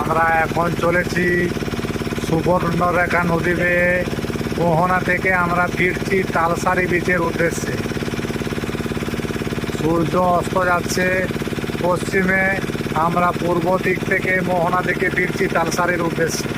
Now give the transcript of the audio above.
আমরা এখন চলেছি সুবর্ণরেখা নদী বেয়ে। মোহনা থেকে আমরা ফিরছি তালসারি বিচের উদ্দেশ্যে। সূর্য অস্ত যাচ্ছে পশ্চিমে। আমরা পূর্ব দিক থেকে মোহনা থেকে ফিরছি তালসারির উদ্দেশ্যে।